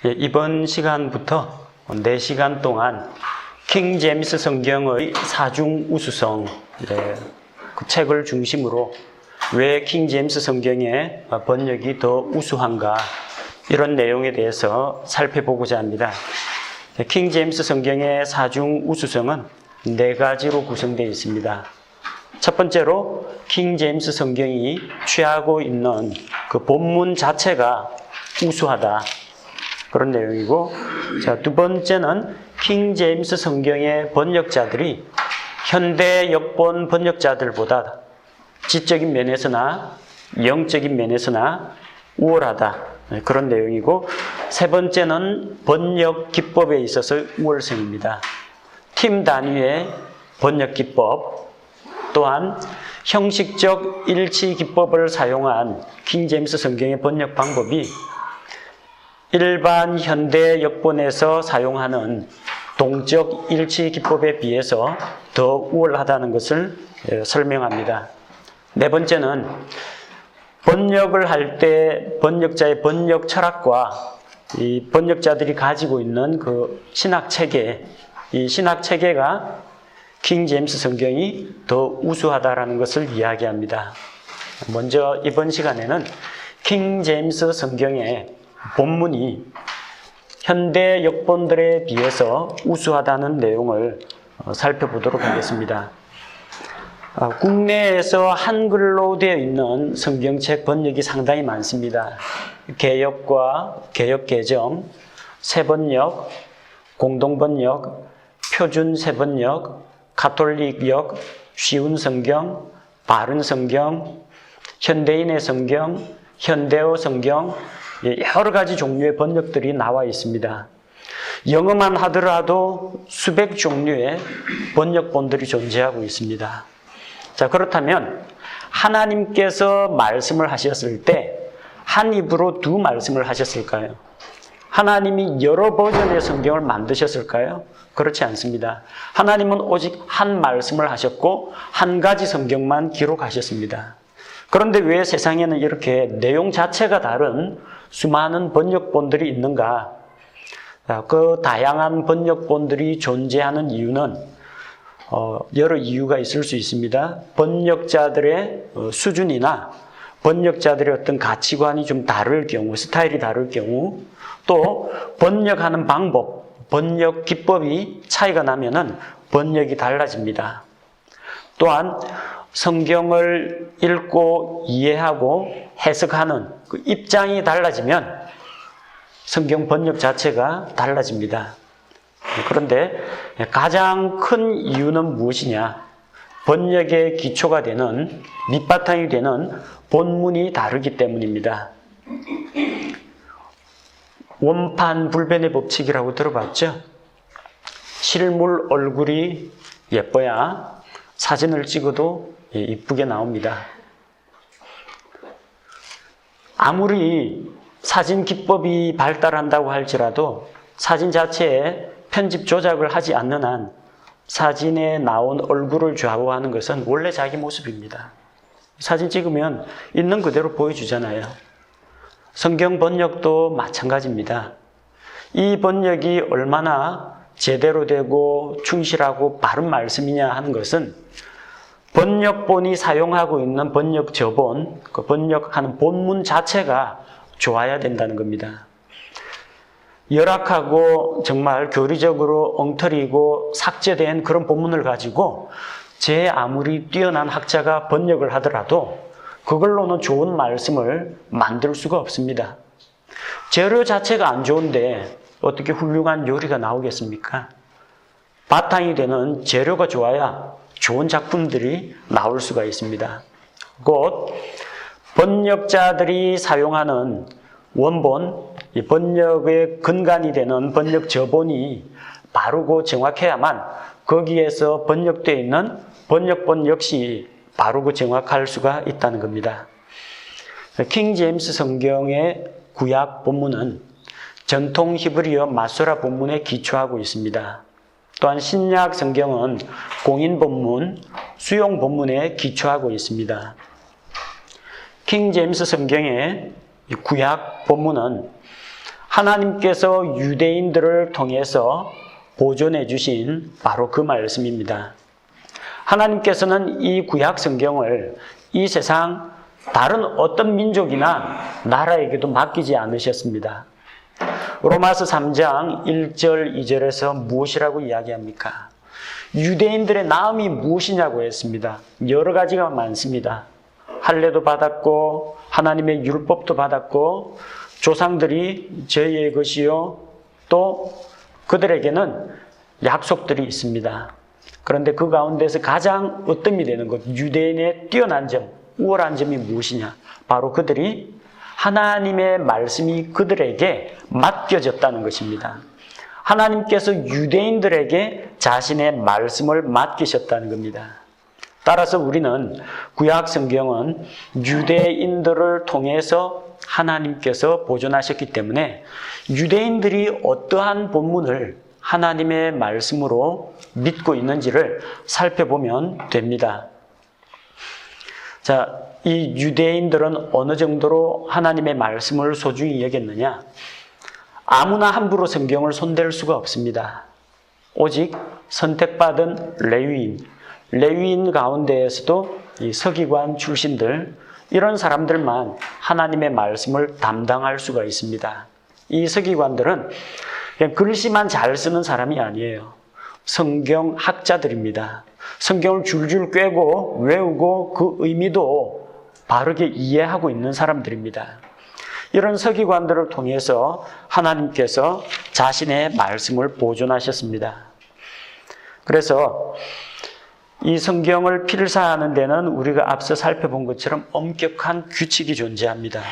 이번 시간부터 4시간 동안 킹 제임스 성경의 사중 우수성, 그 책을 중심으로 왜 킹 제임스 성경의 번역이 더 우수한가, 이런 내용에 대해서 살펴보고자 합니다. 킹 제임스 성경의 사중 우수성은 4가지로 구성되어 있습니다. 첫 번째로 킹 제임스 성경이 취하고 있는 그 본문 자체가 우수하다, 그런 내용이고, 두 번째는 킹 제임스 성경의 번역자들이 현대 역본 번역자들보다 지적인 면에서나 영적인 면에서나 우월하다, 그런 내용이고, 세 번째는 번역 기법에 있어서 우월성입니다. 팀 단위의 번역 기법, 또한 형식적 일치 기법을 사용한 킹 제임스 성경의 번역 방법이 일반 현대 역본에서 사용하는 동적 일치 기법에 비해서 더 우월하다는 것을 설명합니다. 네 번째는 번역을 할 때 번역자의 번역 철학과 이 번역자들이 가지고 있는 그 신학 체계, 이 신학 체계가 킹 제임스 성경이 더 우수하다라는 것을 이야기합니다. 먼저 이번 시간에는 킹 제임스 성경의 본문이 현대 역본들에 비해서 우수하다는 내용을 살펴보도록 하겠습니다. 국내에서 한글로 되어 있는 성경책 번역이 상당히 많습니다. 개역과 개역개정, 새번역, 공동번역, 표준 새번역, 가톨릭역, 쉬운 성경, 바른 성경, 현대인의 성경, 현대어 성경, 여러 가지 종류의 번역들이 나와 있습니다. 영어만 하더라도 수백 종류의 번역본들이 존재하고 있습니다. 자, 그렇다면 하나님께서 말씀을 하셨을 때 한 입으로 두 말씀을 하셨을까요? 하나님이 여러 버전의 성경을 만드셨을까요? 그렇지 않습니다. 하나님은 오직 한 말씀을 하셨고 한 가지 성경만 기록하셨습니다. 그런데 왜 세상에는 이렇게 내용 자체가 다른 수많은 번역본들이 있는가? 그 다양한 번역본들이 존재하는 이유는 여러 이유가 있을 수 있습니다. 번역자들의 수준이나 번역자들의 어떤 가치관이 좀 다를 경우, 스타일이 다를 경우, 또 번역하는 방법, 번역 기법이 차이가 나면은 번역이 달라집니다. 또한 성경을 읽고 이해하고 해석하는 그 입장이 달라지면 성경 번역 자체가 달라집니다. 그런데 가장 큰 이유는 무엇이냐? 번역의 기초가 되는, 밑바탕이 되는 본문이 다르기 때문입니다. 원판 불변의 법칙이라고 들어봤죠? 실물 얼굴이 예뻐야 사진을 찍어도 이쁘게 나옵니다. 아무리 사진 기법이 발달한다고 할지라도 사진 자체에 편집 조작을 하지 않는 한 사진에 나온 얼굴을 좌우하는 것은 원래 자기 모습입니다. 사진 찍으면 있는 그대로 보여주잖아요. 성경 번역도 마찬가지입니다. 이 번역이 얼마나 제대로 되고 충실하고 바른 말씀이냐 하는 것은 번역본이 사용하고 있는 번역 저본, 그 번역하는 본문 자체가 좋아야 된다는 겁니다. 열악하고 정말 교리적으로 엉터리고 삭제된 그런 본문을 가지고 제 아무리 뛰어난 학자가 번역을 하더라도 그걸로는 좋은 말씀을 만들 수가 없습니다. 재료 자체가 안 좋은데 어떻게 훌륭한 요리가 나오겠습니까? 바탕이 되는 재료가 좋아야 좋은 작품들이 나올 수가 있습니다. 곧 번역자들이 사용하는 원본, 이 번역의 근간이 되는 번역 저본이 바르고 정확해야만 거기에서 번역되어 있는 번역본 역시 바르고 정확할 수가 있다는 겁니다. 킹 제임스 성경의 구약 본문은 전통 히브리어 마소라 본문에 기초하고 있습니다. 또한 신약 성경은 공인 본문, 수용 본문에 기초하고 있습니다. 킹 제임스 성경의 구약 본문은 하나님께서 유대인들을 통해서 보존해 주신 바로 그 말씀입니다. 하나님께서는 이 구약 성경을 이 세상 다른 어떤 민족이나 나라에게도 맡기지 않으셨습니다. 로마서 3장 1절 2절에서 무엇이라고 이야기합니까? 유대인들의 나음이 무엇이냐고 했습니다. 여러 가지가 많습니다. 할례도 받았고 하나님의 율법도 받았고 조상들이 저희의 것이요 또 그들에게는 약속들이 있습니다. 그런데 그 가운데서 가장 으뜸이 되는 것, 유대인의 뛰어난 점, 우월한 점이 무엇이냐? 바로 그들이 하나님의 말씀이 그들에게 맡겨졌다는 것입니다. 하나님께서 유대인들에게 자신의 말씀을 맡기셨다는 겁니다. 따라서 우리는 구약 성경은 유대인들을 통해서 하나님께서 보존하셨기 때문에 유대인들이 어떠한 본문을 하나님의 말씀으로 믿고 있는지를 살펴보면 됩니다. 자, 이 유대인들은 어느 정도로 하나님의 말씀을 소중히 여겼느냐? 아무나 함부로 성경을 손댈 수가 없습니다. 오직 선택받은 레위인 가운데에서도 이 서기관 출신들, 이런 사람들만 하나님의 말씀을 담당할 수가 있습니다. 이 서기관들은 그냥 글씨만 잘 쓰는 사람이 아니에요. 성경 학자들입니다. 성경을 줄줄 꿰고 외우고 그 의미도 바르게 이해하고 있는 사람들입니다. 이런 서기관들을 통해서 하나님께서 자신의 말씀을 보존하셨습니다. 그래서 이 성경을 필사하는 데는 우리가 앞서 살펴본 것처럼 엄격한 규칙이 존재합니다.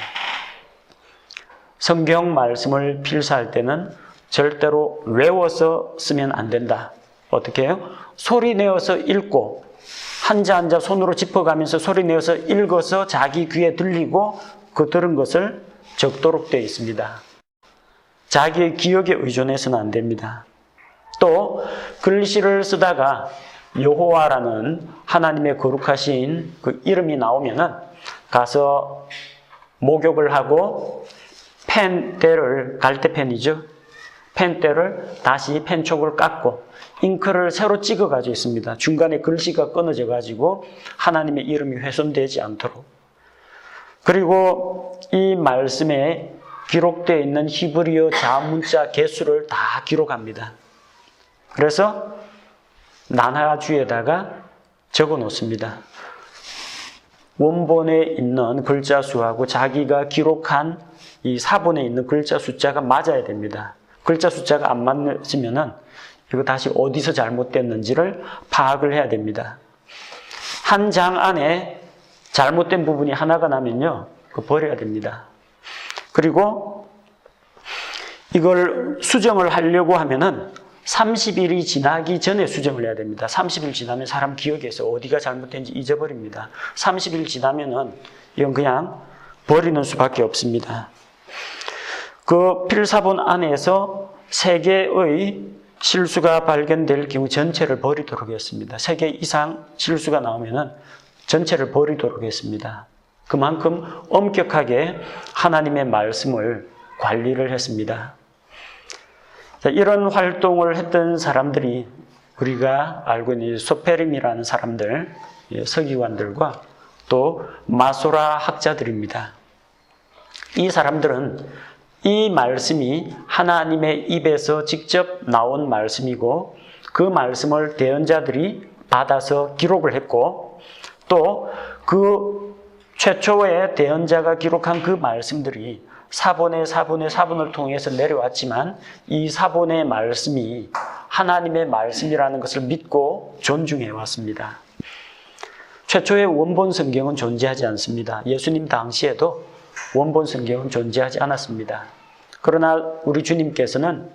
성경 말씀을 필사할 때는 절대로 외워서 쓰면 안 된다. 어떻게 해요? 소리 내어서 읽고 한자 한자 손으로 짚어가면서 소리 내어서 읽어서 자기 귀에 들리고 그 들은 것을 적도록 되어 있습니다. 자기의 기억에 의존해서는 안 됩니다. 또 글씨를 쓰다가 여호와라는 하나님의 거룩하신 그 이름이 나오면은 가서 목욕을 하고 펜대를, 갈대펜이죠. 펜대를 다시 펜촉을 깎고 잉크를 새로 찍어가지고 있습니다. 중간에 글씨가 끊어져 가지고 하나님의 이름이 훼손되지 않도록. 그리고 이 말씀에 기록되어 있는 히브리어 자문자 개수를 다 기록합니다. 그래서 난화주에다가 적어 놓습니다. 원본에 있는 글자 수하고 자기가 기록한 이 사본에 있는 글자 숫자가 맞아야 됩니다. 글자 숫자가 안 맞으면은 이거 다시 어디서 잘못됐는지를 파악을 해야 됩니다. 한 장 안에 잘못된 부분이 하나가 나면요, 그거 버려야 됩니다. 그리고 이걸 수정을 하려고 하면은 30일이 지나기 전에 수정을 해야 됩니다. 30일 지나면 사람 기억에서 어디가 잘못된지 잊어버립니다. 30일 지나면은 이건 그냥 버리는 수밖에 없습니다. 그 필사본 안에서 3개의 실수가 발견될 경우 전체를 버리도록 했습니다. 3개 이상 실수가 나오면은 전체를 버리도록 했습니다. 그만큼 엄격하게 하나님의 말씀을 관리를 했습니다. 자, 이런 활동을 했던 사람들이 우리가 알고 있는 소페림이라는 사람들, 서기관들과 또 마소라 학자들입니다. 이 사람들은 이 말씀이 하나님의 입에서 직접 나온 말씀이고 그 말씀을 대언자들이 받아서 기록을 했고 또 그 최초의 대언자가 기록한 그 말씀들이 사본을 통해서 내려왔지만 이 사본의 말씀이 하나님의 말씀이라는 것을 믿고 존중해 왔습니다. 최초의 원본 성경은 존재하지 않습니다. 예수님 당시에도 원본 성경은 존재하지 않았습니다. 그러나 우리 주님께서는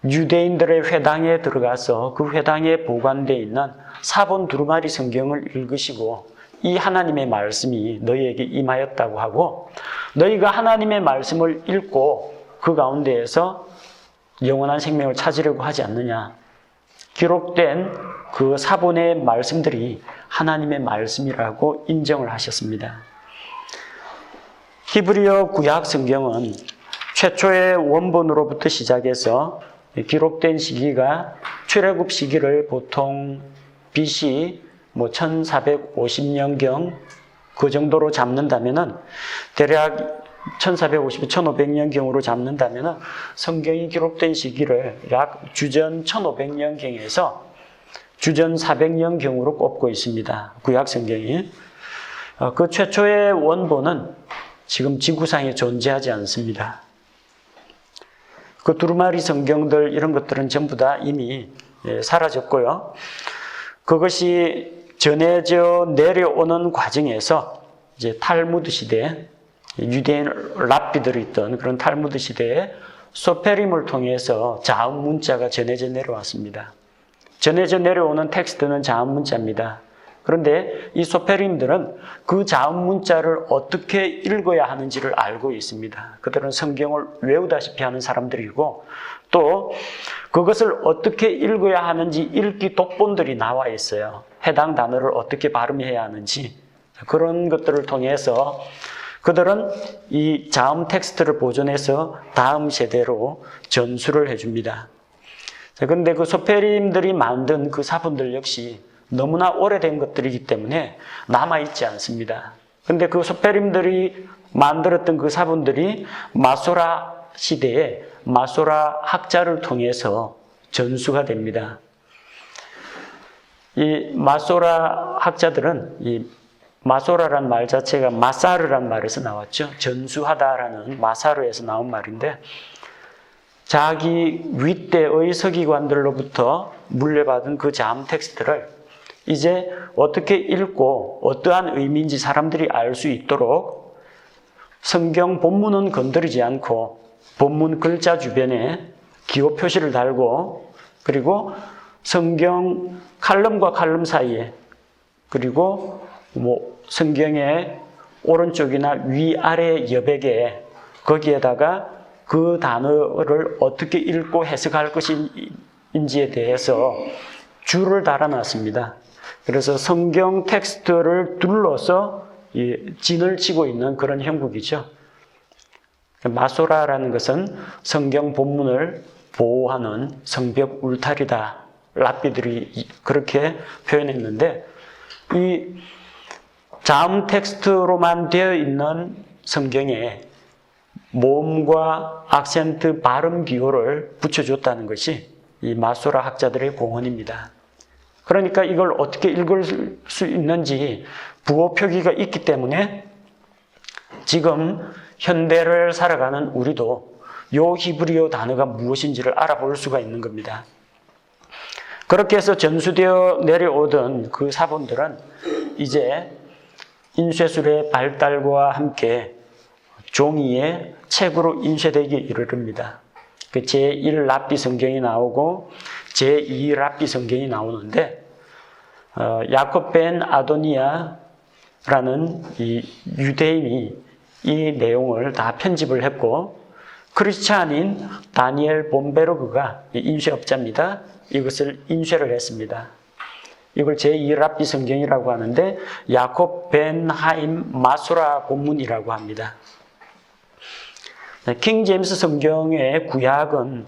유대인들의 회당에 들어가서 그 회당에 보관되어 있는 사본 두루마리 성경을 읽으시고 이 하나님의 말씀이 너희에게 임하였다고 하고 너희가 하나님의 말씀을 읽고 그 가운데에서 영원한 생명을 찾으려고 하지 않느냐. 기록된 그 사본의 말씀들이 하나님의 말씀이라고 인정을 하셨습니다. 히브리어 구약 성경은 최초의 원본으로부터 시작해서 기록된 시기가 출애굽 시기를 보통 BC 1450년경 그 정도로 잡는다면은 대략 1450, 1500년경으로 잡는다면은 성경이 기록된 시기를 약 주전 1500년경에서 주전 400년경으로 꼽고 있습니다. 구약 성경이. 그 최초의 원본은 지금 지구상에 존재하지 않습니다. 그 두루마리 성경들 이런 것들은 전부 다 이미 사라졌고요. 그것이 전해져 내려오는 과정에서 이제 탈무드 시대, 유대인 랍비들이 있던 그런 탈무드 시대에 소페림을 통해서 자음 문자가 전해져 내려왔습니다. 전해져 내려오는 텍스트는 자음 문자입니다. 그런데 이 소페림들은 그 자음 문자를 어떻게 읽어야 하는지를 알고 있습니다. 그들은 성경을 외우다시피 하는 사람들이고 또 그것을 어떻게 읽어야 하는지 읽기 독본들이 나와 있어요. 해당 단어를 어떻게 발음해야 하는지 그런 것들을 통해서 그들은 이 자음 텍스트를 보존해서 다음 세대로 전수를 해줍니다. 그런데 그 소페림들이 만든 그 사본들 역시 너무나 오래된 것들이기 때문에 남아있지 않습니다. 그런데 그 소페림들이 만들었던 그 사본들이 마소라 시대에 마소라 학자를 통해서 전수가 됩니다. 이 마소라 학자들은 이 마소라란 말 자체가 마사르란 말에서 나왔죠. 전수하다라는 마사르에서 나온 말인데 자기 윗대의 서기관들로부터 물려받은 그 자음 텍스트를 이제 어떻게 읽고 어떠한 의미인지 사람들이 알 수 있도록 성경 본문은 건드리지 않고 본문 글자 주변에 기호 표시를 달고 그리고 성경 칼럼과 칼럼 사이에 그리고 성경의 오른쪽이나 위아래 여백에 거기에다가 그 단어를 어떻게 읽고 해석할 것인지에 대해서 줄을 달아놨습니다. 그래서 성경 텍스트를 둘러서 진을 치고 있는 그런 형국이죠. 마소라라는 것은 성경 본문을 보호하는 성벽 울타리다. 랍비들이 그렇게 표현했는데 이 자음 텍스트로만 되어 있는 성경에 모음과 악센트 발음 기호를 붙여줬다는 것이 이 마소라 학자들의 공헌입니다. 그러니까 이걸 어떻게 읽을 수 있는지 부호 표기가 있기 때문에 지금 현대를 살아가는 우리도 요 히브리어 단어가 무엇인지를 알아볼 수가 있는 겁니다. 그렇게 해서 전수되어 내려오던 그 사본들은 이제 인쇄술의 발달과 함께 종이에 책으로 인쇄되기 이르릅니다. 그 제1 랍비 성경이 나오고 제2 랍비 성경이 나오는데 야콥 벤 아도니아라는 이 유대인이 이 내용을 다 편집을 했고 크리스찬인 다니엘 본베르그가 인쇄업자입니다. 이것을 인쇄를 했습니다. 이걸 제2 랍비 성경이라고 하는데 야콥 벤 하임 마소라 본문이라고 합니다. 킹 제임스 성경의 구약은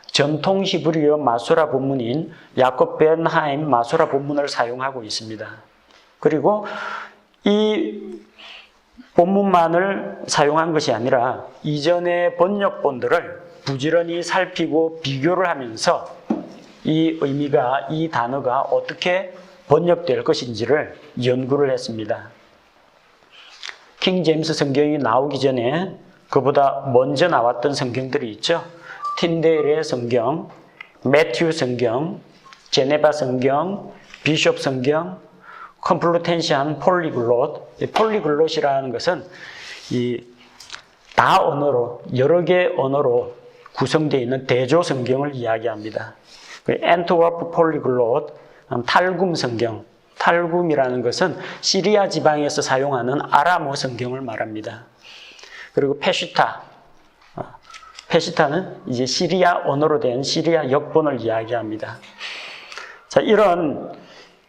전통 히브리어 마소라 본문인 야콥 벤 하임 마소라 본문을 사용하고 있습니다. 그리고 이 본문만을 사용한 것이 아니라 이전의 번역본들을 부지런히 살피고 비교를 하면서 이 의미가, 이 단어가 어떻게 번역될 것인지를 연구를 했습니다. 킹 제임스 성경이 나오기 전에 그보다 먼저 나왔던 성경들이 있죠. 틴데일의 성경, 매튜 성경, 제네바 성경, 비숍 성경, 컴플루텐시안 폴리글롯. 폴리글롯이라는 것은 이 다 언어로, 여러 개의 언어로 구성되어 있는 대조 성경을 이야기합니다. 엔트워프 폴리글롯, 탈굼 성경. 탈굼이라는 것은 시리아 지방에서 사용하는 아람어 성경을 말합니다. 그리고 페시타. 페시타는 이제 시리아 언어로 된 시리아 역본을 이야기합니다. 자, 이런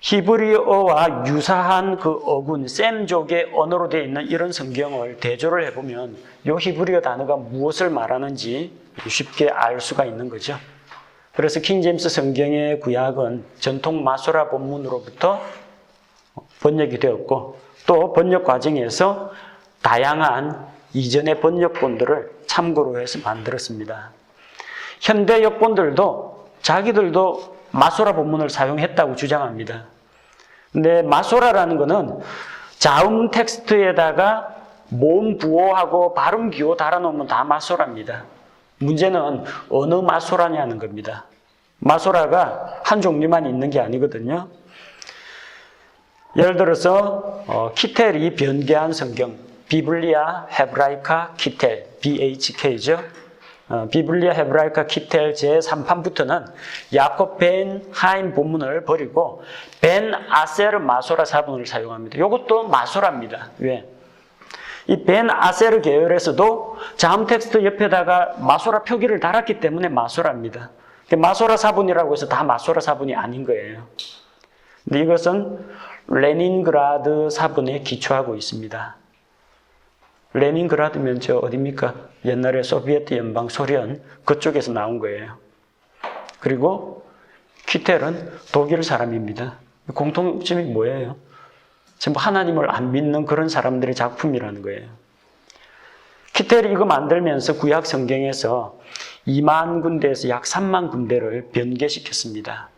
히브리어와 유사한 그 어군, 셈족의 언어로 되어 있는 이런 성경을 대조를 해보면 이 히브리어 단어가 무엇을 말하는지 쉽게 알 수가 있는 거죠. 그래서 킹제임스 성경의 구약은 전통 마소라 본문으로부터 번역이 되었고 또 번역 과정에서 다양한 이전의 번역본들을 참고로 해서 만들었습니다. 현대 역본들도 자기들도 마소라 본문을 사용했다고 주장합니다. 근데 마소라라는 것은 자음 텍스트에다가 모음 부호하고 발음 기호 달아놓으면 다 마소라입니다. 문제는 어느 마소라냐는 겁니다. 마소라가 한 종류만 있는 게 아니거든요. 예를 들어서 키텔이 변개한 성경, 비블리아 헤브라이카 키텔, BHK죠. 비블리아 헤브라이카 키텔 제3판부터는 야콥 벤 하임 본문을 버리고 벤 아세르 마소라 사본을 사용합니다. 이것도 마소라입니다. 왜? 이 벤 아세르 계열에서도 자음 텍스트 옆에다가 마소라 표기를 달았기 때문에 마소라입니다. 마소라 사본이라고 해서 다 마소라 사본이 아닌 거예요. 근데 이것은 레닌그라드 사본에 기초하고 있습니다. 레닌그라드면 저 어디입니까? 옛날에 소비에트 연방 소련 그쪽에서 나온 거예요. 그리고 키텔은 독일 사람입니다. 공통점이 뭐예요? 전부 하나님을 안 믿는 그런 사람들의 작품이라는 거예요. 키텔이 이거 만들면서 구약 성경에서 2만 군데에서 약 3만 군데를 변개시켰습니다.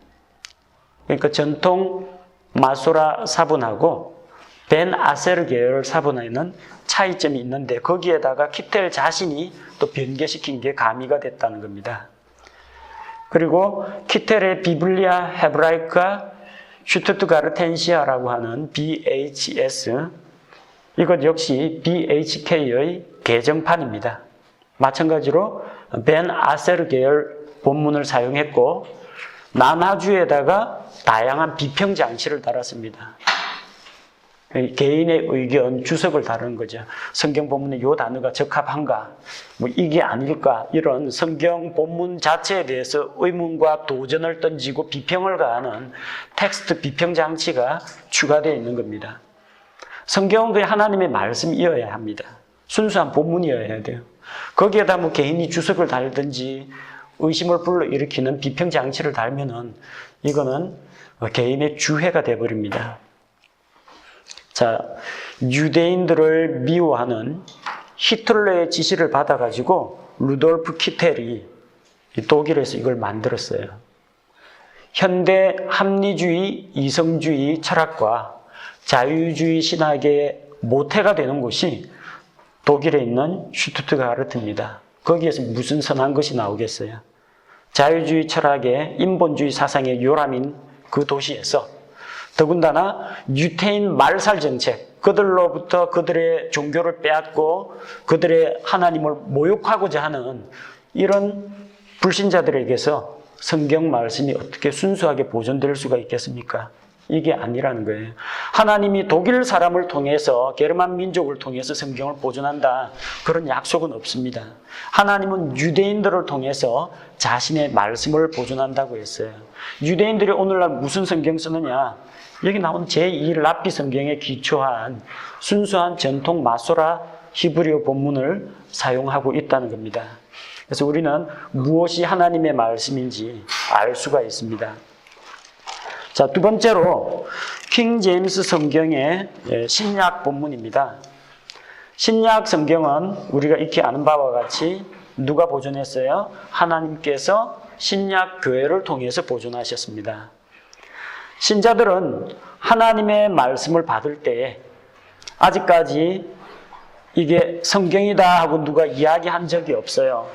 그러니까 전통 마소라 사본하고 벤 아세르 계열 사본에는 차이점이 있는데 거기에다가 키텔 자신이 또 변개시킨 게 가미가 됐다는 겁니다. 그리고 키텔의 비블리아 헤브라이카 슈투트가르텐시아라고 하는 BHS, 이것 역시 BHK의 개정판입니다. 마찬가지로 벤 아세르 계열 본문을 사용했고 나나주에다가 다양한 비평 장치를 달았습니다. 개인의 의견, 주석을 다루는 거죠. 성경 본문에 이 단어가 적합한가? 뭐 이게 아닐까? 이런 성경 본문 자체에 대해서 의문과 도전을 던지고 비평을 가하는 텍스트 비평 장치가 추가되어 있는 겁니다. 성경은 그냥 하나님의 말씀이어야 합니다. 순수한 본문이어야 돼요. 거기에다 뭐 개인이 주석을 달든지 의심을 불러일으키는 비평 장치를 달면은 이거는 개인의 주회가 되어버립니다. 자, 유대인들을 미워하는 히틀러의 지시를 받아가지고 루돌프 키텔이 독일에서 이걸 만들었어요. 현대 합리주의, 이성주의 철학과 자유주의 신학의 모태가 되는 곳이 독일에 있는 슈투트가르트입니다. 거기에서 무슨 선한 것이 나오겠어요? 자유주의 철학의 인본주의 사상의 요람인 그 도시에서 더군다나 유태인 말살 정책, 그들로부터 그들의 종교를 빼앗고 그들의 하나님을 모욕하고자 하는 이런 불신자들에게서 성경 말씀이 어떻게 순수하게 보존될 수가 있겠습니까? 이게 아니라는 거예요. 하나님이 독일 사람을 통해서 게르만 민족을 통해서 성경을 보존한다. 그런 약속은 없습니다. 하나님은 유대인들을 통해서 자신의 말씀을 보존한다고 했어요. 유대인들이 오늘날 무슨 성경 쓰느냐? 여기 나온 제2 랍비 성경에 기초한 순수한 전통 마소라 히브리어 본문을 사용하고 있다는 겁니다. 그래서 우리는 무엇이 하나님의 말씀인지 알 수가 있습니다. 자, 두 번째로 킹 제임스 성경의 신약 본문입니다. 신약 성경은 우리가 익히 아는 바와 같이 누가 보존했어요? 하나님께서 신약 교회를 통해서 보존하셨습니다. 신자들은 하나님의 말씀을 받을 때에 아직까지 이게 성경이다 하고 누가 이야기한 적이 없어요.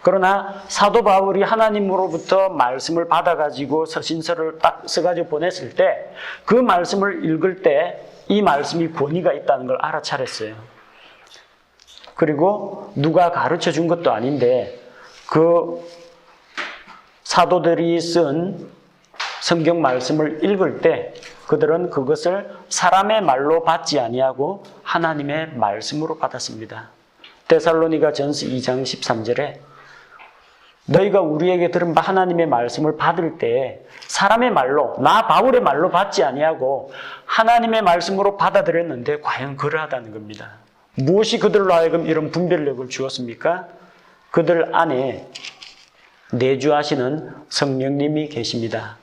그러나 사도 바울이 하나님으로부터 말씀을 받아가지고 서신서를 딱 써가지고 보냈을 때 그 말씀을 읽을 때 이 말씀이 권위가 있다는 걸 알아차렸어요. 그리고 누가 가르쳐 준 것도 아닌데 그 사도들이 쓴 성경 말씀을 읽을 때 그들은 그것을 사람의 말로 받지 아니하고 하나님의 말씀으로 받았습니다. 데살로니가 전서 2장 13절에 너희가 우리에게 들은 하나님의 말씀을 받을 때 사람의 말로, 나 바울의 말로 받지 아니하고 하나님의 말씀으로 받아들였는데 과연 그러하다는 겁니다. 무엇이 그들로 하여금 이런 분별력을 주었습니까? 그들 안에 내주하시는 성령님이 계십니다.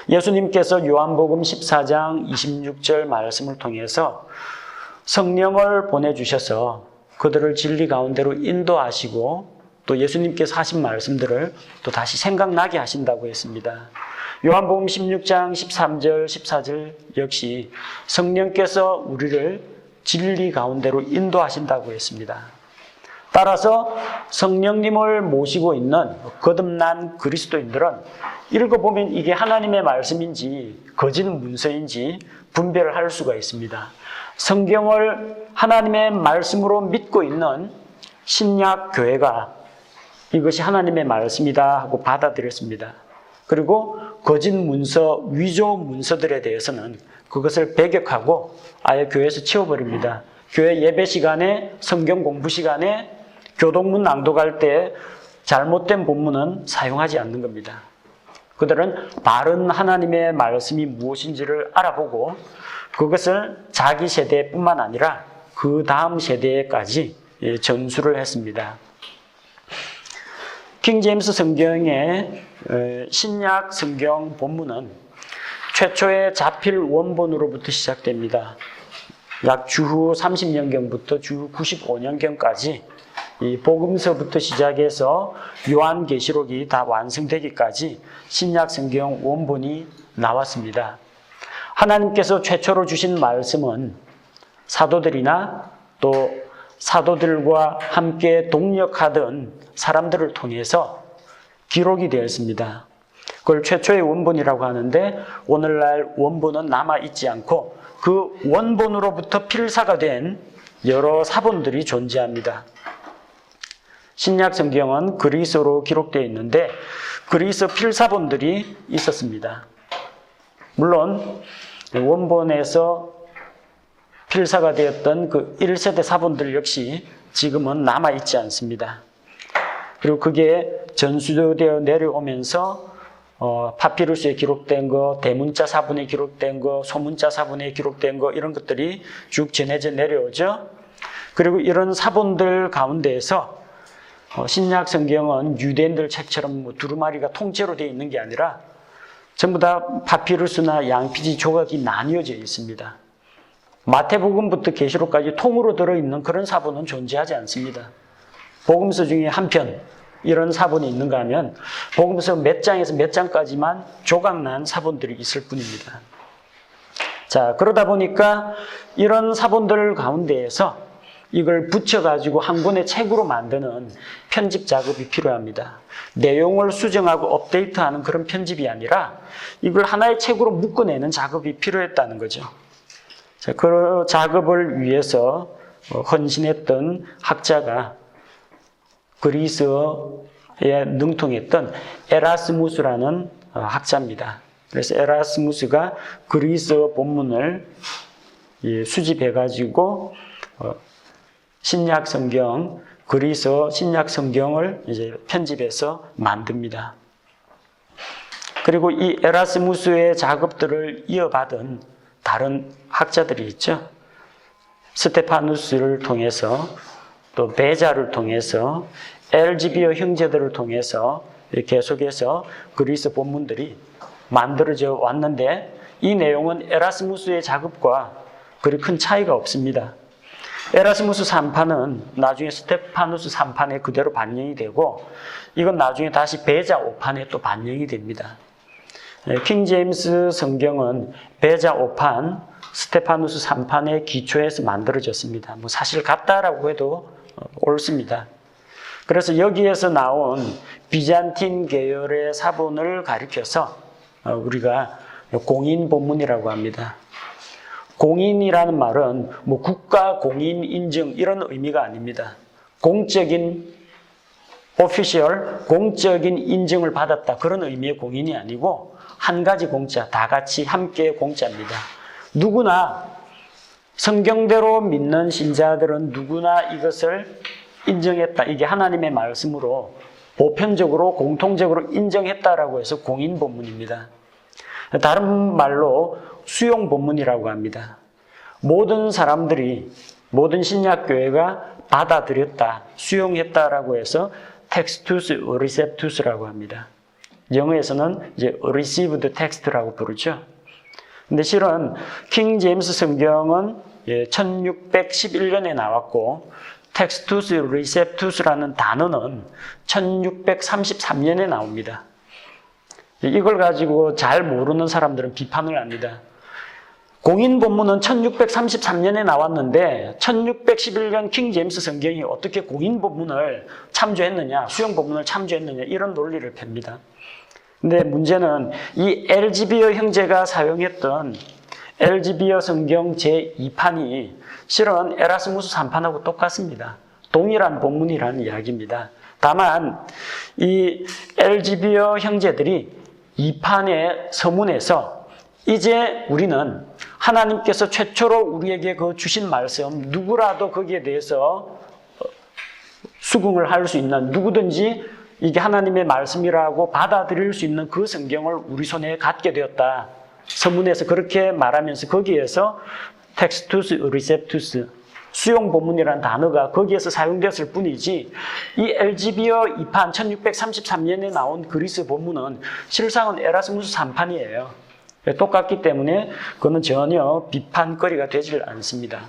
예수님께서 요한복음 14장 26절 말씀을 통해서 성령을 보내주셔서 그들을 진리 가운데로 인도하시고 또 예수님께서 하신 말씀들을 또 다시 생각나게 하신다고 했습니다. 요한복음 16장 13절, 14절 역시 성령께서 우리를 진리 가운데로 인도하신다고 했습니다. 따라서 성령님을 모시고 있는 거듭난 그리스도인들은 읽어보면 이게 하나님의 말씀인지 거짓 문서인지 분별할 수가 있습니다. 성경을 하나님의 말씀으로 믿고 있는 신약 교회가 이것이 하나님의 말씀이다 하고 받아들였습니다. 그리고 거짓 문서, 위조 문서들에 대해서는 그것을 배격하고 아예 교회에서 치워버립니다. 교회 예배 시간에, 성경 공부 시간에, 교동문 낭독할 때 잘못된 본문은 사용하지 않는 겁니다. 그들은 바른 하나님의 말씀이 무엇인지를 알아보고 그것을 자기 세대뿐만 아니라 그 다음 세대까지 전수를 했습니다. 킹제임스 성경의 신약 성경 본문은 최초의 자필 원본으로부터 시작됩니다. 약 주후 30년경부터 주후 95년경까지 이 복음서부터 시작해서 요한계시록이 다 완성되기까지 신약 성경 원본이 나왔습니다. 하나님께서 최초로 주신 말씀은 사도들이나 또 사도들과 함께 동역하던 사람들을 통해서 기록이 되었습니다. 그걸 최초의 원본이라고 하는데 오늘날 원본은 남아있지 않고 그 원본으로부터 필사가 된 여러 사본들이 존재합니다. 신약 성경은 그리스어로 기록되어 있는데 그리스어 필사본들이 있었습니다. 물론 원본에서 필사가 되었던 그 1세대 사본들 역시 지금은 남아있지 않습니다. 그리고 그게 전수되어 내려오면서 파피루스에 기록된 거, 대문자 사본에 기록된 거, 소문자 사본에 기록된 거 이런 것들이 쭉 전해져 내려오죠. 그리고 이런 사본들 가운데에서 신약 성경은 유대인들 책처럼 두루마리가 통째로 되어 있는 게 아니라 전부 다 파피루스나 양피지 조각이 나뉘어져 있습니다. 마태복음부터 계시록까지 통으로 들어있는 그런 사본은 존재하지 않습니다. 복음서 중에 한 편 이런 사본이 있는가 하면 복음서 몇 장에서 몇 장까지만 조각난 사본들이 있을 뿐입니다. 자, 그러다 보니까 이런 사본들 가운데에서 이걸 붙여가지고 한 권의 책으로 만드는 편집 작업이 필요합니다. 내용을 수정하고 업데이트하는 그런 편집이 아니라 이걸 하나의 책으로 묶어내는 작업이 필요했다는 거죠. 자, 그 작업을 위해서 헌신했던 학자가 그리스어에 능통했던 에라스무스라는 학자입니다. 그래서 에라스무스가 그리스어 본문을 수집해가지고 신약 성경, 그리스어 신약 성경을 이제 편집해서 만듭니다. 그리고 이 에라스무스의 작업들을 이어받은 다른 학자들이 있죠. 스테파누스를 통해서 또 베자를 통해서 엘지비어 형제들을 통해서 계속해서 그리스 본문들이 만들어져 왔는데 이 내용은 에라스무스의 작업과 그리 큰 차이가 없습니다. 에라스무스 3판은 나중에 스테파누스 3판에 그대로 반영이 되고 이건 나중에 다시 베자 5판에 또 반영이 됩니다. 킹제임스 성경은 베자 5판, 스테파누스 3판의 기초에서 만들어졌습니다. 뭐 사실 같다라고 해도 옳습니다. 그래서 여기에서 나온 비잔틴 계열의 사본을 가리켜서 우리가 공인 본문이라고 합니다. 공인이라는 말은 뭐 국가 공인 인증 이런 의미가 아닙니다. 공적인 오피셜, 공적인 인증을 받았다 그런 의미의 공인이 아니고 한 가지 공짜, 다 같이 함께 공짜입니다. 누구나 성경대로 믿는 신자들은 누구나 이것을 인정했다. 이게 하나님의 말씀으로 보편적으로 공통적으로 인정했다라고 해서 공인 본문입니다. 다른 말로 수용 본문이라고 합니다. 모든 사람들이, 모든 신약교회가 받아들였다, 수용했다라고 해서 텍스투스, 리셉투스라고 합니다. 영어에서는 이제 received text라고 부르죠. 근데 실은 킹 제임스 성경은 1611년에 나왔고 텍스투스, 리셉투스라는 단어는 1633년에 나옵니다. 이걸 가지고 잘 모르는 사람들은 비판을 합니다. 공인 본문은 1633년에 나왔는데 1611년 킹 제임스 성경이 어떻게 공인 본문을 참조했느냐, 수용 본문을 참조했느냐 이런 논리를 팹니다. 근데 문제는 이 엘지비어 형제가 사용했던 엘지비어 성경 제2판이 실은 에라스무스 3판하고 똑같습니다. 동일한 본문이라는 이야기입니다. 다만 이 엘지비어 형제들이 2판의 서문에서 이제 우리는 하나님께서 최초로 우리에게 그 주신 말씀, 누구라도 거기에 대해서 수긍을 할 수 있는, 누구든지 이게 하나님의 말씀이라고 받아들일 수 있는 그 성경을 우리 손에 갖게 되었다. 서문에서 그렇게 말하면서 거기에서 텍스투스, 리셉투스, 수용 본문이라는 단어가 거기에서 사용되었을 뿐이지 이 엘지비어 2판 1633년에 나온 그리스 본문은 실상은 에라스무스 3판이에요. 똑같기 때문에 그거는 전혀 비판거리가 되질 않습니다.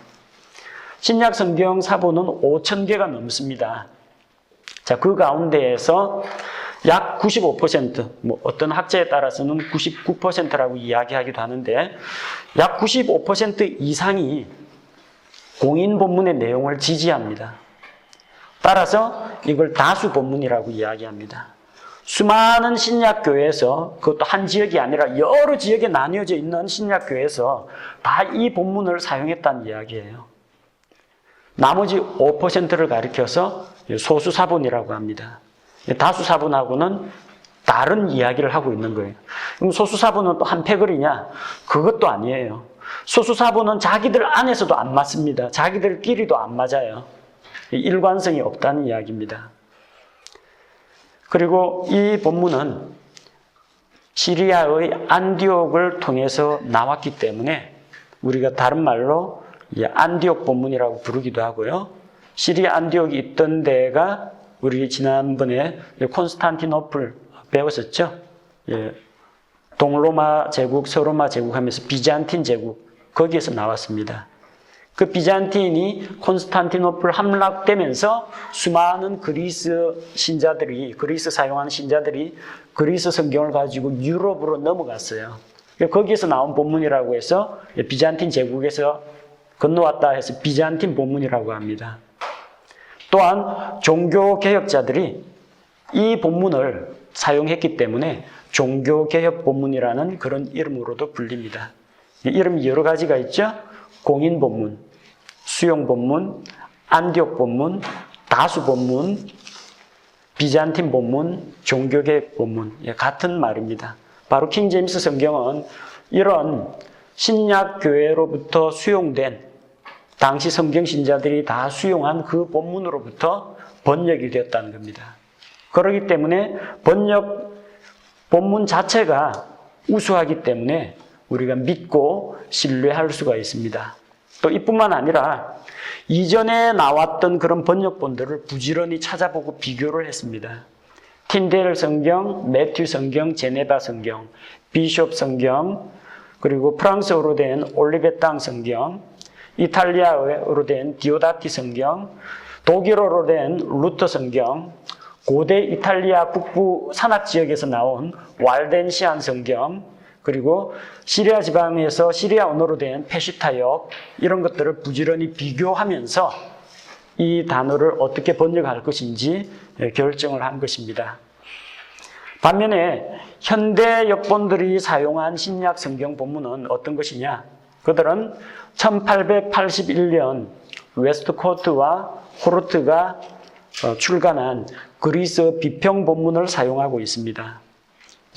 신약 성경 사본은 5,000개가 넘습니다. 자, 그 가운데에서 약 95%, 어떤 학자에 따라서는 99%라고 이야기하기도 하는데 약 95% 이상이 공인 본문의 내용을 지지합니다. 따라서 이걸 다수 본문이라고 이야기합니다. 수많은 신약교회에서, 그것도 한 지역이 아니라 여러 지역에 나뉘어져 있는 신약교회에서 다 이 본문을 사용했다는 이야기예요. 나머지 5%를 가리켜서 소수사본이라고 합니다. 다수사본하고는 다른 이야기를 하고 있는 거예요. 그럼 소수사본은 또 한패거리냐? 그것도 아니에요. 소수사본은 자기들 안에서도 안 맞습니다. 자기들끼리도 안 맞아요. 일관성이 없다는 이야기입니다. 그리고 이 본문은 시리아의 안디옥을 통해서 나왔기 때문에 우리가 다른 말로 안디옥 본문이라고 부르기도 하고요. 시리아 안디옥이 있던 데가 우리 지난번에 콘스탄티노플 배웠었죠. 동로마 제국, 서로마 제국 하면서 비잔틴 제국, 거기에서 나왔습니다. 그 비잔틴이 콘스탄티노플 함락되면서 수많은 그리스 신자들이, 그리스 사용하는 신자들이 그리스 성경을 가지고 유럽으로 넘어갔어요. 거기에서 나온 본문이라고 해서 비잔틴 제국에서 건너왔다 해서 비잔틴 본문이라고 합니다. 또한 종교개혁자들이 이 본문을 사용했기 때문에 종교개혁 본문이라는 그런 이름으로도 불립니다. 이름이 여러 가지가 있죠. 공인 본문, 수용 본문, 안디옥 본문, 다수 본문, 비잔틴 본문, 종교개혁 본문, 같은 말입니다. 바로 킹 제임스 성경은 이런 신약 교회로부터 수용된 당시 성경 신자들이 다 수용한 그 본문으로부터 번역이 되었다는 겁니다. 그렇기 때문에 번역 본문 자체가 우수하기 때문에 우리가 믿고 신뢰할 수가 있습니다. 또 이뿐만 아니라 이전에 나왔던 그런 번역본들을 부지런히 찾아보고 비교를 했습니다. 틴델 성경, 매튜 성경, 제네바 성경, 비숍 성경, 그리고 프랑스어로 된 올리베땅 성경, 이탈리아어로 된 디오다티 성경, 독일어로 된 루터 성경, 고대 이탈리아 북부 산악 지역에서 나온 왈덴시안 성경, 그리고 시리아 지방에서 시리아 언어로 된 페시타역, 이런 것들을 부지런히 비교하면서 이 단어를 어떻게 번역할 것인지 결정을 한 것입니다. 반면에 현대 역본들이 사용한 신약 성경 본문은 어떤 것이냐? 그들은 1881년 웨스트코트와 호르트가 출간한 그리스 비평 본문을 사용하고 있습니다.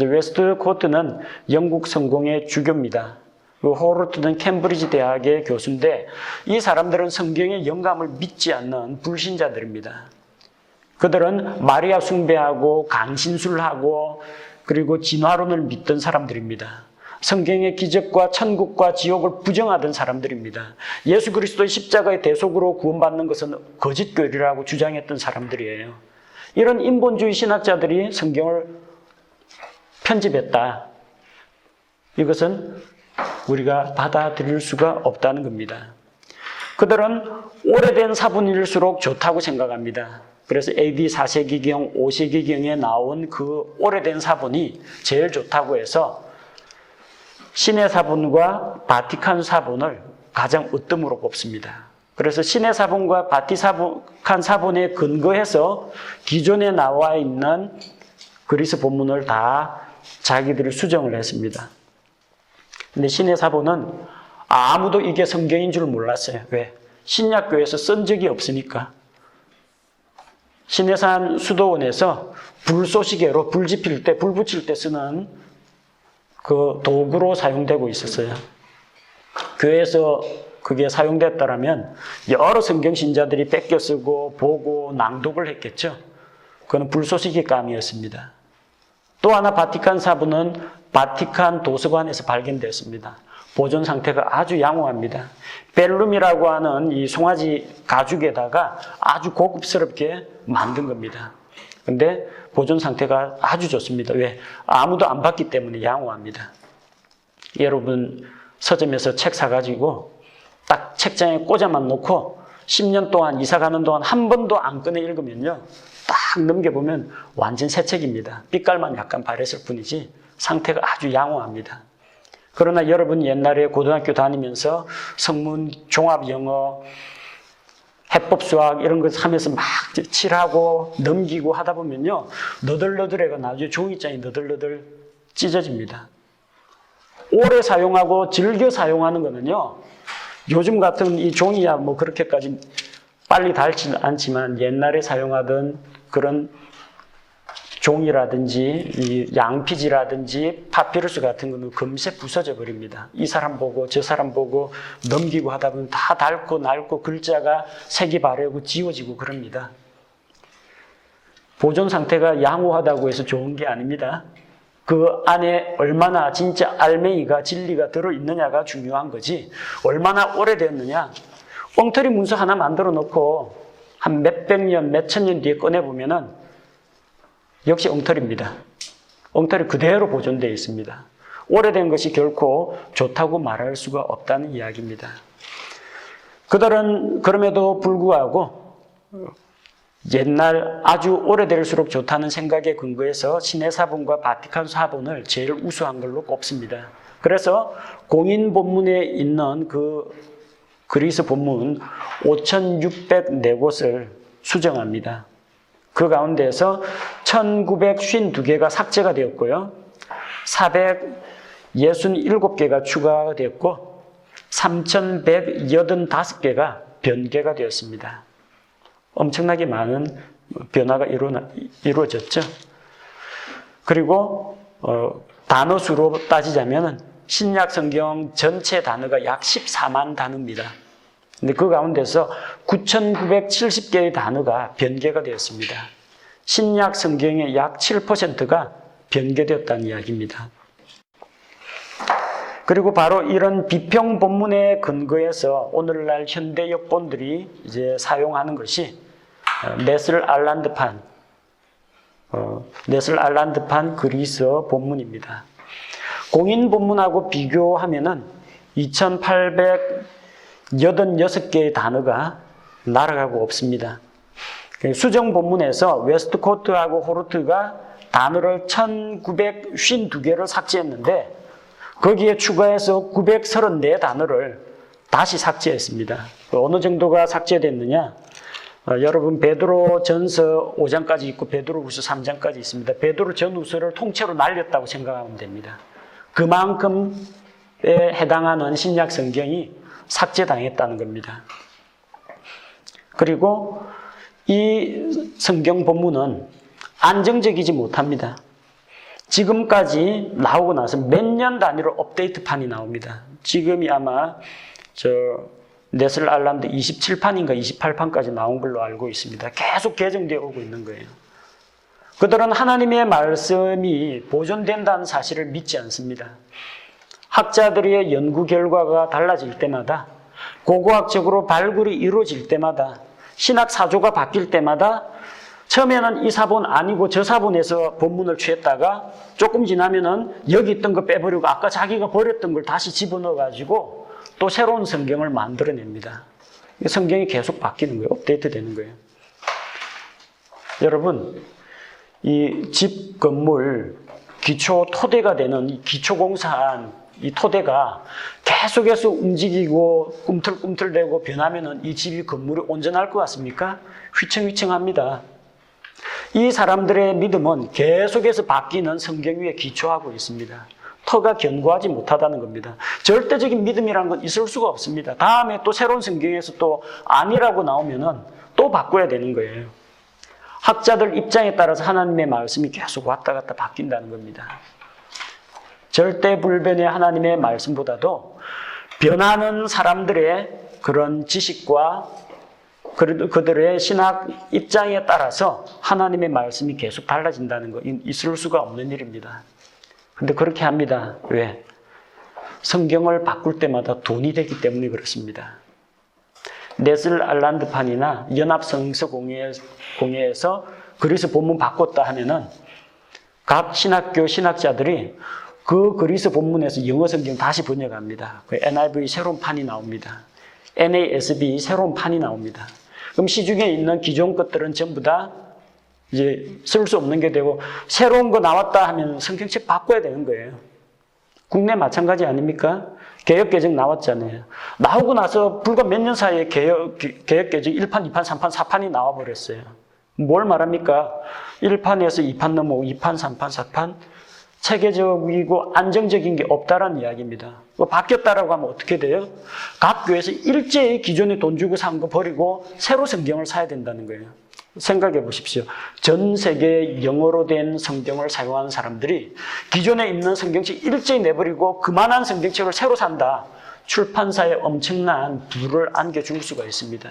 웨스트코트는 영국 성공의 주교입니다. 호르트는 캠브리지 대학의 교수인데 이 사람들은 성경의 영감을 믿지 않는 불신자들입니다. 그들은 마리아 숭배하고 강신술하고 그리고 진화론을 믿던 사람들입니다. 성경의 기적과 천국과 지옥을 부정하던 사람들입니다. 예수 그리스도의 십자가의 대속으로 구원받는 것은 거짓교리라고 주장했던 사람들이에요. 이런 인본주의 신학자들이 성경을 편집했다. 이것은 우리가 받아들일 수가 없다는 겁니다. 그들은 오래된 사본일수록 좋다고 생각합니다. 그래서 AD 4세기경, 5세기경에 나온 그 오래된 사본이 제일 좋다고 해서 신의 사본과 바티칸 사본을 가장 으뜸으로 꼽습니다. 그래서 신의 사본과 바티칸 사본에 근거해서 기존에 나와 있는 그리스 본문을 다 자기들이 수정을 했습니다. 근데 신의 사본은 아무도 이게 성경인 줄 몰랐어요. 왜? 신약교에서 쓴 적이 없으니까. 신해산 수도원에서 불쏘시개로 불 지필 때, 불 붙일 때 쓰는 그 도구로 사용되고 있었어요. 교회에서 그게 사용됐다라면 여러 성경 신자들이 뺏겨 쓰고 보고 낭독을 했겠죠. 그건 불쏘시개 감이었습니다. 또 하나 바티칸 사본은 바티칸 도서관에서 발견됐습니다. 보존 상태가 아주 양호합니다. 벨룸이라고 하는 이 송아지 가죽에다가 아주 고급스럽게 만든 겁니다. 근데 보존 상태가 아주 좋습니다. 왜? 아무도 안 봤기 때문에 양호합니다. 여러분 서점에서 책 사가지고 딱 책장에 꽂아만 놓고 10년 동안 이사 가는 동안 한 번도 안 꺼내 읽으면요. 딱 넘겨보면 완전 새 책입니다. 빛깔만 약간 바랬을 뿐이지 상태가 아주 양호합니다. 그러나 여러분 옛날에 고등학교 다니면서 성문, 종합영어, 해법수학 이런 거 하면서 막 칠하고 넘기고 하다 보면요. 너덜너덜해가 나중에 종이장이 너덜너덜 찢어집니다. 오래 사용하고 즐겨 사용하는 거는요. 요즘 같은 이 종이야 뭐 그렇게까지 빨리 닳지는 않지만 옛날에 사용하던 그런 종이라든지 이 양피지라든지 파피루스 같은 거는 금세 부서져 버립니다. 이 사람 보고 저 사람 보고 넘기고 하다 보면 다 닳고 낡고 글자가 색이 바래고 지워지고 그럽니다. 보존 상태가 양호하다고 해서 좋은 게 아닙니다. 그 안에 얼마나 진짜 알맹이가 진리가 들어있느냐가 중요한 거지 얼마나 오래됐느냐. 엉터리 문서 하나 만들어 놓고 한 몇백 년, 몇천 년 뒤에 꺼내보면은 역시 엉터리입니다. 엉터리 그대로 보존되어 있습니다. 오래된 것이 결코 좋다고 말할 수가 없다는 이야기입니다. 그들은 그럼에도 불구하고 옛날 아주 오래될수록 좋다는 생각에 근거해서 신의 사본과 바티칸 사본을 제일 우수한 걸로 꼽습니다. 그래서 공인 본문에 있는 그 그리스 본문 5,604곳을 수정합니다. 그 가운데에서 1952개가 삭제가 되었고요. 467개가 추가가 되었고 3,185개가 변개가 되었습니다. 엄청나게 많은 변화가 이루어졌죠. 그리고 단어 수로 따지자면 신약 성경 전체 단어가 약 14만 단어입니다. 근데 그 가운데서 9,970개의 단어가 변개가 되었습니다. 신약 성경의 약 7%가 변개되었다는 이야기입니다. 그리고 바로 이런 비평 본문에 근거해서 오늘날 현대 역본들이 이제 사용하는 것이 네슬 알란드판 그리스어 본문입니다. 공인 본문하고 비교하면은 2,886개의 단어가 날아가고 없습니다. 수정 본문에서 웨스트코트하고 호르트가 단어를 1,952개를 삭제했는데 거기에 추가해서 934단어를 다시 삭제했습니다. 어느 정도가 삭제됐느냐? 여러분 베드로 전서 5장까지 있고 베드로 후서 3장까지 있습니다. 베드로 전후서를 통째로 날렸다고 생각하면 됩니다. 그만큼에 해당하는 신약 성경이 삭제당했다는 겁니다. 그리고 이 성경 본문은 안정적이지 못합니다. 지금까지 나오고 나서 몇 년 단위로 업데이트판이 나옵니다. 지금이 아마 네슬 알란드 27판인가 28판까지 나온 걸로 알고 있습니다. 계속 개정되어 오고 있는 거예요. 그들은 하나님의 말씀이 보존된다는 사실을 믿지 않습니다. 학자들의 연구 결과가 달라질 때마다, 고고학적으로 발굴이 이루어질 때마다, 신학 사조가 바뀔 때마다 처음에는 이 사본 아니고 저 사본에서 본문을 취했다가 조금 지나면은 여기 있던 거 빼버리고 아까 자기가 버렸던 걸 다시 집어넣어가지고 또 새로운 성경을 만들어냅니다. 성경이 계속 바뀌는 거예요. 업데이트 되는 거예요. 여러분, 이 집 건물 기초 토대가 되는 이 기초공사한 이 토대가 계속해서 움직이고 꿈틀꿈틀대고 변하면은 이 집이 건물이 온전할 것 같습니까? 휘청휘청합니다. 이 사람들의 믿음은 계속해서 바뀌는 성경 위에 기초하고 있습니다. 터가 견고하지 못하다는 겁니다. 절대적인 믿음이라는 건 있을 수가 없습니다. 다음에 또 새로운 성경에서 또 아니라고 나오면은 또 바꿔야 되는 거예요. 학자들 입장에 따라서 하나님의 말씀이 계속 왔다 갔다 바뀐다는 겁니다. 절대 불변의 하나님의 말씀보다도 변하는 사람들의 그런 지식과 그들의 신학 입장에 따라서 하나님의 말씀이 계속 달라진다는 거 있을 수가 없는 일입니다. 근데 그렇게 합니다. 왜? 성경을 바꿀 때마다 돈이 되기 때문에 그렇습니다. 네슬 알란드판이나 연합성서공회에서 그리스 본문 바꿨다 하면은 각 신학교 신학자들이 그 그리스 본문에서 영어 성경 다시 번역합니다. 그 NIV 새로운 판이 나옵니다. NASB 새로운 판이 나옵니다. 그럼 시중에 있는 기존 것들은 전부 다 이제 쓸 수 없는 게 되고 새로운 거 나왔다 하면 성경책 바꿔야 되는 거예요. 국내 마찬가지 아닙니까? 개역개정 나왔잖아요. 나오고 나서 불과 몇 년 사이에 개역개정 1판, 2판, 3판, 4판이 나와버렸어요. 뭘 말합니까? 1판에서 2판 넘어오고 2판, 3판, 4판 체계적이고 안정적인 게 없다라는 이야기입니다. 바뀌었다라고 하면 어떻게 돼요? 각 교회에서 일제히 기존에 돈 주고 산 거 버리고 새로 성경을 사야 된다는 거예요. 생각해 보십시오. 전 세계 영어로 된 성경을 사용하는 사람들이 기존에 있는 성경책 일제히 내버리고 그만한 성경책을 새로 산다. 출판사에 엄청난 부를 안겨줄 수가 있습니다.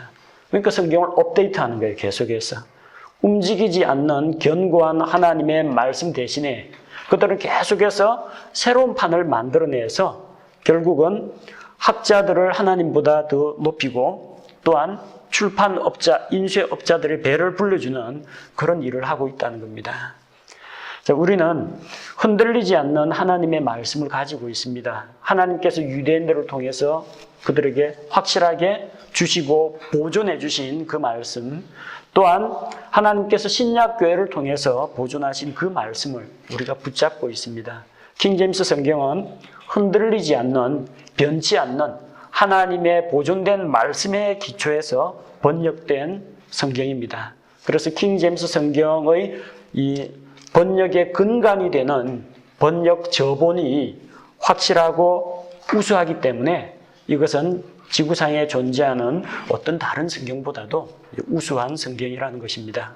그러니까 성경을 업데이트하는 거예요. 계속해서. 움직이지 않는 견고한 하나님의 말씀 대신에 그들은 계속해서 새로운 판을 만들어내서 결국은 학자들을 하나님보다 더 높이고 또한 출판업자, 인쇄업자들의 배를 불러주는 그런 일을 하고 있다는 겁니다. 자, 우리는 흔들리지 않는 하나님의 말씀을 가지고 있습니다. 하나님께서 유대인들을 통해서 그들에게 확실하게 주시고 보존해 주신 그 말씀, 또한 하나님께서 신약교회를 통해서 보존하신 그 말씀을 우리가 붙잡고 있습니다. 킹제임스 성경은 흔들리지 않는, 변치 않는 하나님의 보존된 말씀의 기초에서 번역된 성경입니다. 그래서 킹제임스 성경의 이 번역의 근간이 되는 번역 저본이 확실하고 우수하기 때문에 이것은 지구상에 존재하는 어떤 다른 성경보다도 우수한 성경이라는 것입니다.